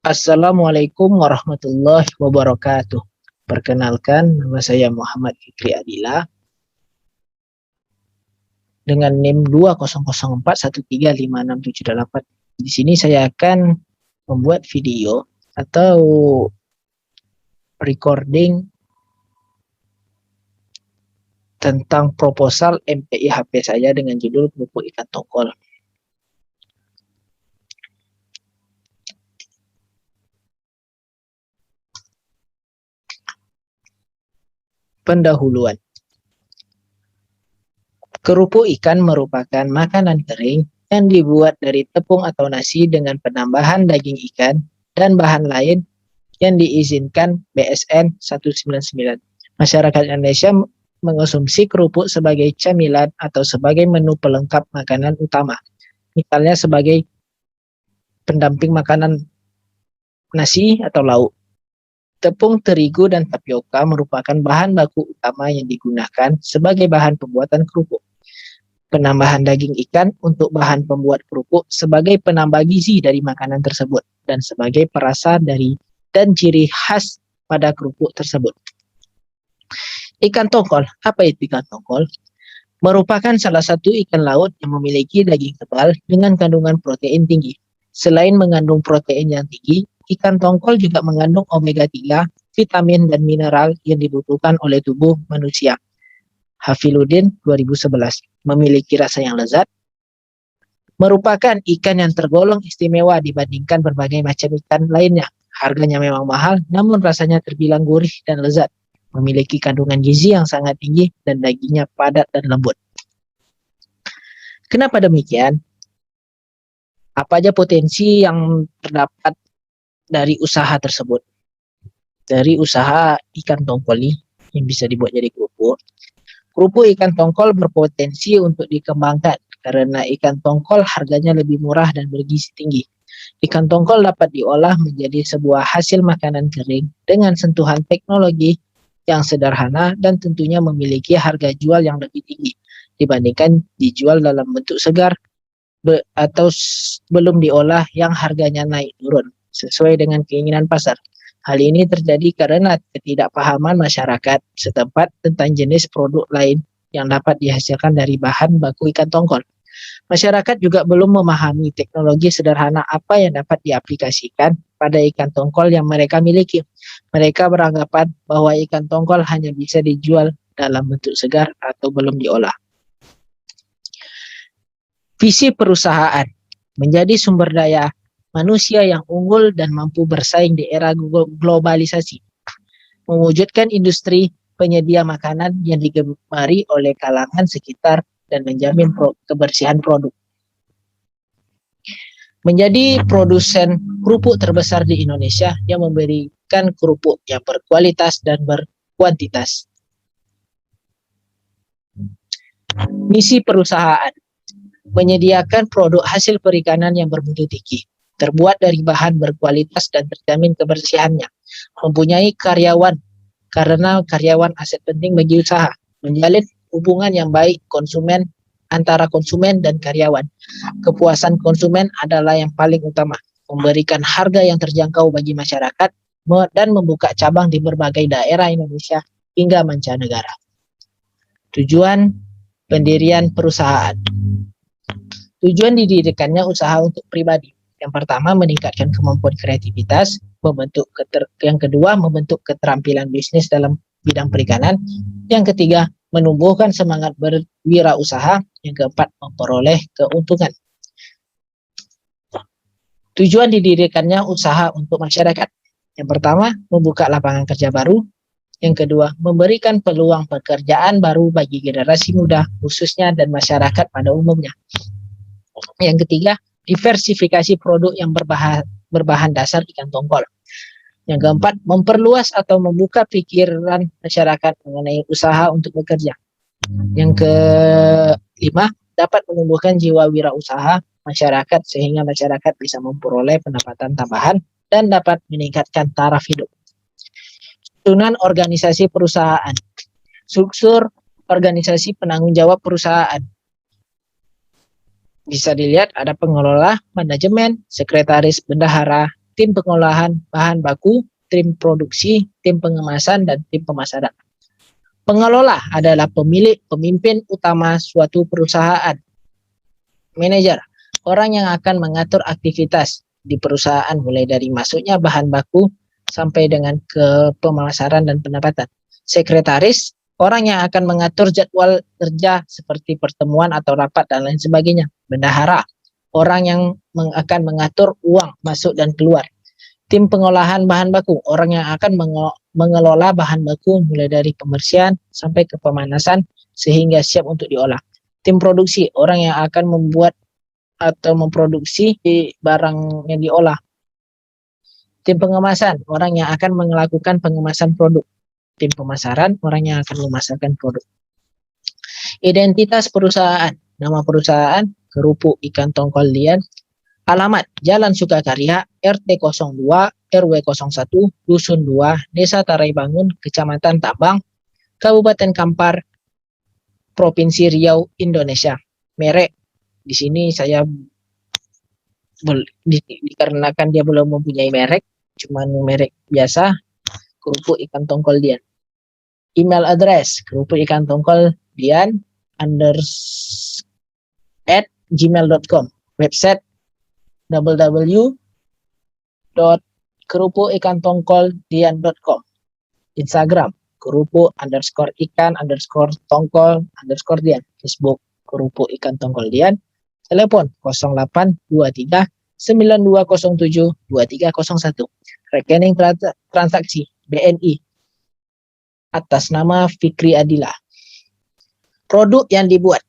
Assalamualaikum warahmatullahi wabarakatuh. Perkenalkan, nama saya Muhammad Fikri Adila dengan NIM 20041356788. Di sini saya akan membuat video atau recording tentang proposal MPI HP saya dengan judul kerupuk ikan tongkol. Pendahuluan. Kerupuk ikan merupakan makanan kering yang dibuat dari tepung atau nasi dengan penambahan daging ikan dan bahan lain yang diizinkan BSN 199. Masyarakat Indonesia mengonsumsi kerupuk sebagai camilan atau sebagai menu pelengkap makanan utama. Misalnya sebagai pendamping makanan nasi atau lauk. Tepung terigu dan tapioka merupakan bahan baku utama yang digunakan sebagai bahan pembuatan kerupuk. Penambahan daging ikan untuk bahan pembuat kerupuk sebagai penambah gizi dari makanan tersebut dan sebagai perasa dari dan ciri khas pada kerupuk tersebut. Ikan tongkol, apa itu ikan tongkol? Merupakan salah satu ikan laut yang memiliki daging tebal dengan kandungan protein tinggi. Selain mengandung protein yang tinggi, ikan tongkol juga mengandung omega 3, vitamin dan mineral yang dibutuhkan oleh tubuh manusia. Hafiludin 2011. Memiliki rasa yang lezat, merupakan ikan yang tergolong istimewa dibandingkan berbagai macam ikan lainnya. Harganya memang mahal, namun rasanya terbilang gurih dan lezat. Memiliki kandungan gizi yang sangat tinggi dan dagingnya padat dan lembut. Kenapa demikian? Apa aja potensi yang terdapat dari usaha tersebut? Dari usaha ikan tongkol ini yang bisa dibuat jadi kerupuk. Kerupuk ikan tongkol berpotensi untuk dikembangkan karena ikan tongkol harganya lebih murah dan bergizi tinggi. Ikan tongkol dapat diolah menjadi sebuah hasil makanan kering dengan sentuhan teknologi yang sederhana dan tentunya memiliki harga jual yang lebih tinggi dibandingkan dijual dalam bentuk segar atau belum diolah yang harganya naik turun sesuai dengan keinginan pasar. Hal ini terjadi karena ketidakpahaman masyarakat setempat tentang jenis produk lain yang dapat dihasilkan dari bahan baku ikan tongkol. Masyarakat juga belum memahami teknologi sederhana apa yang dapat diaplikasikan pada ikan tongkol yang mereka miliki. Mereka beranggapan bahwa ikan tongkol hanya bisa dijual dalam bentuk segar atau belum diolah. Visi perusahaan menjadi sumber daya manusia yang unggul dan mampu bersaing di era globalisasi. Mewujudkan industri penyedia makanan yang digemari oleh kalangan sekitar dan menjamin kebersihan produk. Menjadi produsen kerupuk terbesar di Indonesia yang memberikan kerupuk yang berkualitas dan berkuantitas. Misi perusahaan menyediakan produk hasil perikanan yang bermutu tinggi, terbuat dari bahan berkualitas dan terjamin kebersihannya, mempunyai karyawan karena karyawan aset penting bagi usaha, menjalin hubungan yang baik antara konsumen dan karyawan. Kepuasan konsumen adalah yang paling utama, memberikan harga yang terjangkau bagi masyarakat dan membuka cabang di berbagai daerah Indonesia hingga mancanegara. Tujuan pendirian perusahaan. Tujuan didirikannya usaha untuk pribadi. Yang pertama, meningkatkan kemampuan kreativitas. Yang kedua, membentuk keterampilan bisnis dalam bidang perikanan. Yang ketiga, menumbuhkan semangat berwirausaha. Yang keempat, memperoleh keuntungan. Tujuan didirikannya usaha untuk masyarakat. Yang pertama, membuka lapangan kerja baru. Yang kedua, memberikan peluang pekerjaan baru bagi generasi muda, khususnya dan masyarakat pada umumnya. Yang ketiga, diversifikasi produk yang berbahan dasar ikan tongkol. Yang keempat, memperluas atau membuka pikiran masyarakat mengenai usaha untuk bekerja. Yang kelima, dapat menumbuhkan jiwa wirausaha masyarakat sehingga masyarakat bisa memperoleh pendapatan tambahan dan dapat meningkatkan taraf hidup. Susunan organisasi perusahaan. Struktur organisasi penanggung jawab perusahaan. Bisa dilihat ada pengelola, manajemen, sekretaris, bendahara, tim pengolahan bahan baku, tim produksi, tim pengemasan, dan tim pemasaran. Pengelola adalah pemimpin utama suatu perusahaan. Manajer, orang yang akan mengatur aktivitas di perusahaan mulai dari masuknya bahan baku sampai dengan ke pemasaran dan pendapatan. Sekretaris, orang yang akan mengatur jadwal kerja seperti pertemuan atau rapat dan lain sebagainya. Bendahara, orang yang akan mengatur uang masuk dan keluar. Tim pengolahan bahan baku, orang yang akan mengelola bahan baku mulai dari pembersihan sampai ke pemanasan sehingga siap untuk diolah. Tim produksi, orang yang akan membuat atau memproduksi barang yang diolah. Tim pengemasan, orang yang akan melakukan pengemasan produk. Tim pemasaran, orang yang akan memasarkan produk. Identitas perusahaan, nama perusahaan, Kerupuk Ikan Tongkol Dian. Alamat, Jalan Sukakarya, RT 02, RW 01, Dusun 2, Desa Tarai Bangun, Kecamatan Tabang, Kabupaten Kampar, Provinsi Riau, Indonesia. Merek, di sini saya dikarenakan dia belum mempunyai merek, cuman merek biasa, Kerupuk Ikan Tongkol Dian. Email address, Kerupuk Ikan Tongkol Dian @gmail.com. Website www.kerupukikantongkoldian.com. Instagram, kerupuk_ikan_tongkol_dian. Facebook, Kerupuk Ikan Tongkol Dian. Telepon 0823 9207 2301. Rekening transaksi BNI atas nama Fikri Adila. Produk yang dibuat.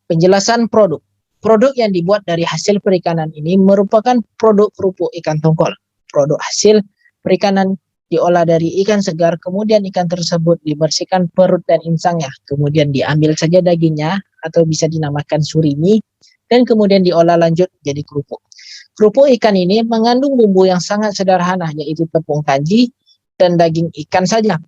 Penjelasan produk. Produk yang dibuat dari hasil perikanan ini merupakan produk kerupuk ikan tongkol. Produk hasil perikanan diolah dari ikan segar, kemudian ikan tersebut dibersihkan perut dan insangnya, kemudian diambil saja dagingnya atau bisa dinamakan surimi, dan kemudian diolah lanjut jadi kerupuk. Kerupuk ikan ini mengandung bumbu yang sangat sederhana, yaitu tepung kanji dan daging ikan saja.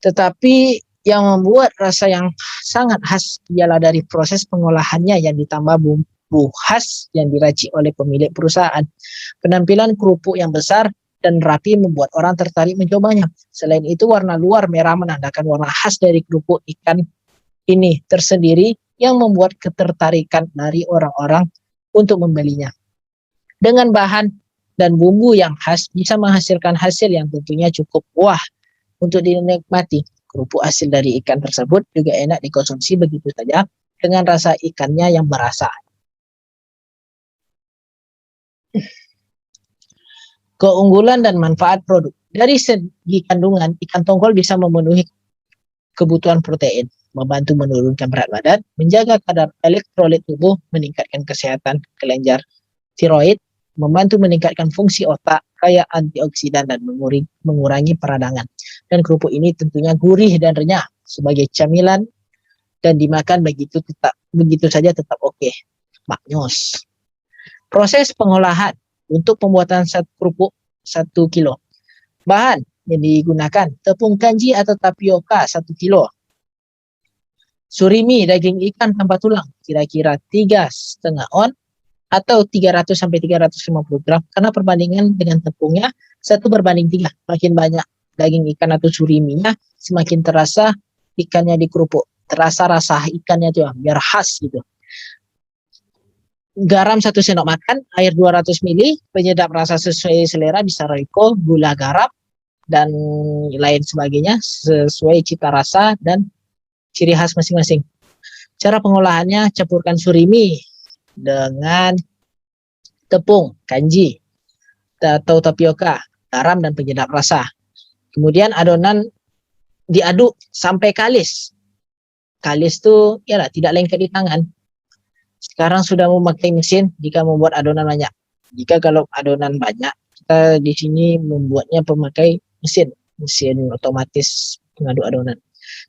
Tetapi yang membuat rasa yang sangat khas ialah dari proses pengolahannya yang ditambah bumbu khas yang diracik oleh pemilik perusahaan. Penampilan kerupuk yang besar dan rapi membuat orang tertarik mencobanya. Selain itu, warna luar merah menandakan warna khas dari kerupuk ikan ini tersendiri yang membuat ketertarikan dari orang-orang untuk membelinya. Dengan bahan dan bumbu yang khas bisa menghasilkan hasil yang tentunya cukup wah untuk dinikmati. Kerupuk hasil dari ikan tersebut juga enak dikonsumsi begitu saja dengan rasa ikannya yang berasa. Keunggulan dan manfaat produk. Dari segi kandungan, ikan tongkol bisa memenuhi kebutuhan protein, membantu menurunkan berat badan, menjaga kadar elektrolit tubuh, meningkatkan kesehatan kelenjar tiroid, membantu meningkatkan fungsi otak, kaya antioksidan, dan mengurangi peradangan. Dan kerupuk ini tentunya gurih dan renyah sebagai camilan dan dimakan begitu saja tetap oke. Maknyos. Proses pengolahan untuk pembuatan kerupuk 1 kilo. Bahan yang digunakan tepung kanji atau tapioka 1 kilo. Surimi daging ikan tanpa tulang kira-kira 3,5 on atau 300 sampai 350 gram karena perbandingan dengan tepungnya 1:3. Makin banyak daging ikan atau suriminya, semakin terasa ikannya di kerupuk. Terasa rasa ikannya tuh biar khas gitu. Garam 1 sendok makan, air 200 ml, penyedap rasa sesuai selera bisa Royco, gula garam, dan lain sebagainya sesuai cita rasa dan ciri khas masing-masing. Cara pengolahannya, campurkan surimi dengan tepung kanji atau tapioka, garam, dan penyedap rasa. Kemudian adonan diaduk sampai kalis. Kalis itu ya tidak lengket di tangan. Sekarang sudah memakai mesin jika membuat adonan banyak. Jika kalau adonan banyak, kita di sini membuatnya memakai mesin otomatis pengaduk adonan.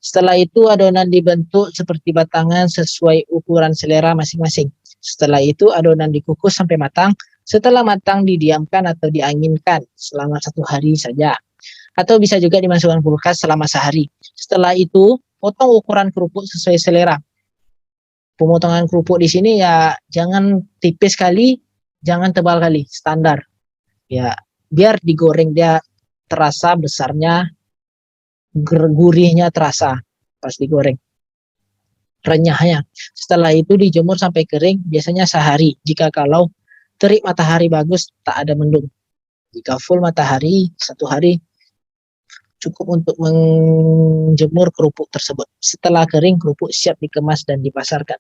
Setelah itu adonan dibentuk seperti batangan sesuai ukuran selera masing-masing. Setelah itu adonan dikukus sampai matang. Setelah matang didiamkan atau dianginkan selama 1 hari saja. Atau bisa juga dimasukkan kulkas selama sehari. Setelah itu potong ukuran kerupuk sesuai selera. Pemotongan kerupuk di sini ya jangan tipis kali, jangan tebal kali, standar. Ya, biar digoreng dia terasa besarnya, gurihnya terasa pas digoreng, renyahnya. Setelah itu dijemur sampai kering, biasanya sehari. Jika kalau terik matahari bagus, tak ada mendung. Jika full matahari, 1 hari cukup untuk menjemur kerupuk tersebut. Setelah kering, kerupuk siap dikemas dan dipasarkan.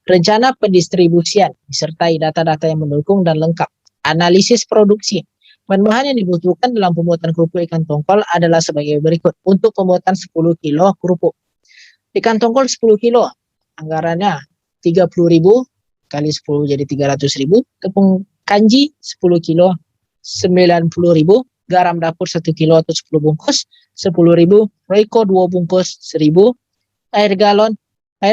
Rencana pendistribusian disertai data-data yang mendukung dan lengkap. Analisis produksi. Bahan-bahan yang dibutuhkan dalam pembuatan kerupuk ikan tongkol adalah sebagai berikut. Untuk pembuatan 10 kilo kerupuk. Ikan tongkol 10 kilo, anggarannya 30.000 kali 10 jadi 300.000. Tepung kanji 10 kilo, 90.000. Garam dapur 1 kilo atau 10 bungkus, 10.000. Royco 2 bungkus, 1.000. Air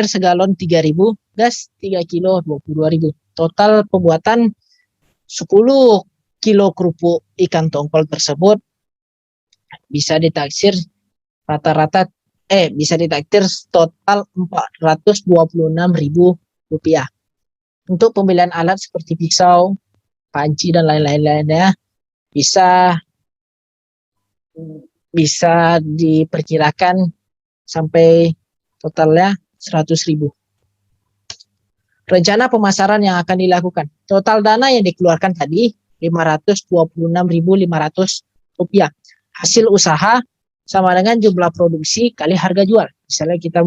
segalon 3.000. Gas 3 kilo, 22.000. Total pembuatan 10 kilo kerupuk ikan tongkol tersebut bisa ditaksir rata-rata bisa ditaksir total Rp426.000. Untuk pembelian alat seperti pisau, panci dan lain-lainnya bisa diperkirakan sampai totalnya 100.000. Rencana pemasaran yang akan dilakukan. Total dana yang dikeluarkan tadi Rp526.500. Hasil usaha sama dengan jumlah produksi kali harga jual. Misalnya kita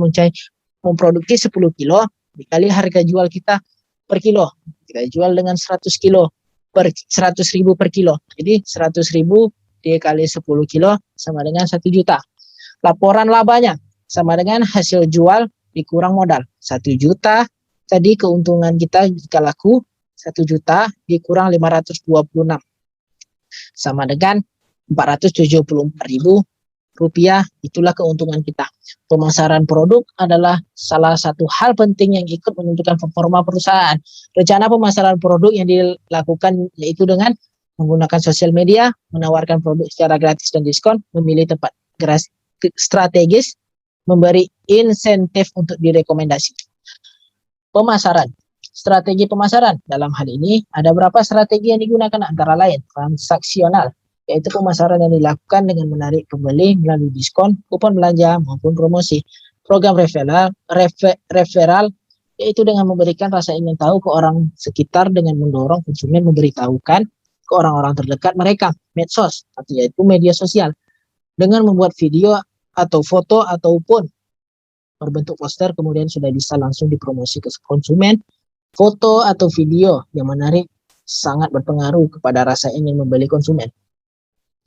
memproduksi 10 kilo dikali harga jual kita per kilo. Kita jual dengan 100 kilo per 100.000 per kilo. Jadi 100.000 dikali 10 kilo sama dengan 1 juta. Laporan labanya sama dengan hasil jual dikurang modal. 1 juta tadi keuntungan kita jika laku 1 juta dikurang 526 sama dengan Rp474.000. Itulah keuntungan kita. Pemasaran produk adalah salah satu hal penting yang ikut menentukan performa perusahaan. Rencana pemasaran produk yang dilakukan yaitu dengan menggunakan sosial media, menawarkan produk secara gratis dan diskon, memilih tempat strategis, memberi insentif untuk direkomendasi. Pemasaran. Strategi pemasaran. Dalam hal ini, ada beberapa strategi yang digunakan antara lain transaksional, yaitu pemasaran yang dilakukan dengan menarik pembeli melalui diskon, kupon belanja, maupun promosi. Program referral, yaitu dengan memberikan rasa ingin tahu ke orang sekitar dengan mendorong konsumen memberitahukan ke orang-orang terdekat mereka. Medsos, yaitu media sosial, dengan membuat video atau foto ataupun berbentuk poster, kemudian sudah bisa langsung dipromosi ke konsumen. Foto atau video yang menarik sangat berpengaruh kepada rasa ingin membeli konsumen.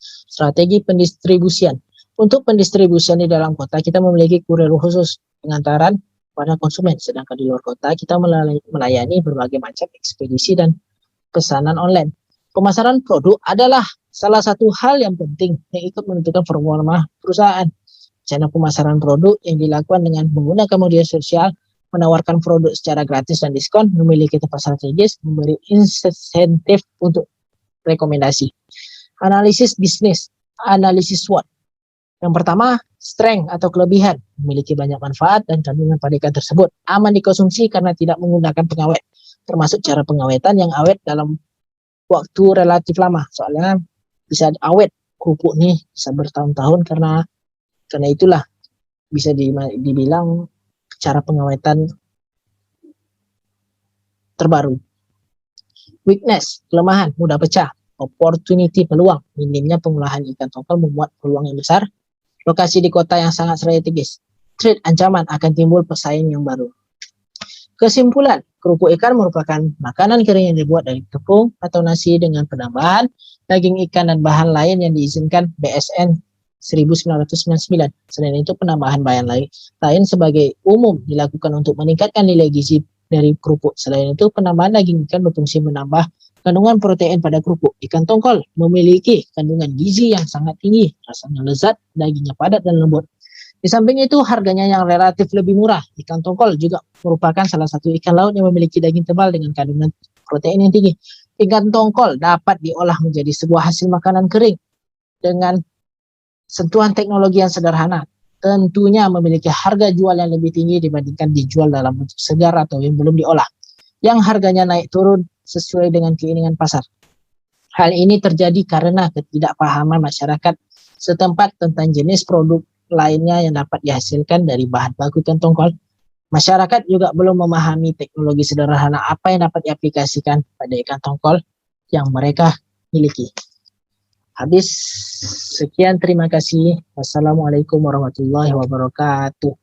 Strategi pendistribusian. Untuk pendistribusian di dalam kota, kita memiliki kurir khusus pengantaran pada konsumen. Sedangkan di luar kota, kita melayani berbagai macam ekspedisi dan pesanan online. Pemasaran produk adalah salah satu hal yang penting yang ikut menentukan performa perusahaan. Channel pemasaran produk yang dilakukan dengan menggunakan media sosial, menawarkan produk secara gratis dan diskon, memiliki tempat strategis, memberi insentif untuk rekomendasi. Analisis bisnis, analisis SWOT. Yang pertama, strength atau kelebihan, memiliki banyak manfaat dan kandungan pada ikan tersebut, aman dikonsumsi karena tidak menggunakan pengawet, termasuk cara pengawetan yang awet dalam waktu relatif lama. Soalnya bisa awet kerupuk nih bisa bertahun-tahun karena itulah bisa dibilang cara pengawetan terbaru. Weakness, kelemahan, mudah pecah. Opportunity, peluang, minimnya pengolahan ikan tongkol membuat peluang yang besar. Lokasi di kota yang sangat strategis. Threat, ancaman akan timbul pesaing yang baru. Kesimpulan, kerupuk ikan merupakan makanan kering yang dibuat dari tepung atau nasi dengan penambahan daging ikan dan bahan lain yang diizinkan BSN 1999. Selain itu, penambahan bahan lain sebagai umum dilakukan untuk meningkatkan nilai gizi dari kerupuk. Selain itu, penambahan daging ikan berfungsi menambah kandungan protein pada kerupuk. Ikan tongkol memiliki kandungan gizi yang sangat tinggi, rasanya lezat, dagingnya padat dan lembut. Di samping itu, harganya yang relatif lebih murah. Ikan tongkol juga merupakan salah satu ikan laut yang memiliki daging tebal dengan kandungan protein yang tinggi. Ikan tongkol dapat diolah menjadi sebuah hasil makanan kering dengan sentuhan teknologi yang sederhana. Tentunya memiliki harga jual yang lebih tinggi dibandingkan dijual dalam bentuk segar atau yang belum diolah, yang harganya naik turun sesuai dengan keinginan pasar. Hal ini terjadi karena ketidakpahaman masyarakat setempat tentang jenis produk lainnya yang dapat dihasilkan dari bahan baku ikan tongkol. Masyarakat juga belum memahami teknologi sederhana apa yang dapat diaplikasikan pada ikan tongkol yang mereka miliki. Habis, sekian, terima kasih. Wassalamualaikum warahmatullahi wabarakatuh.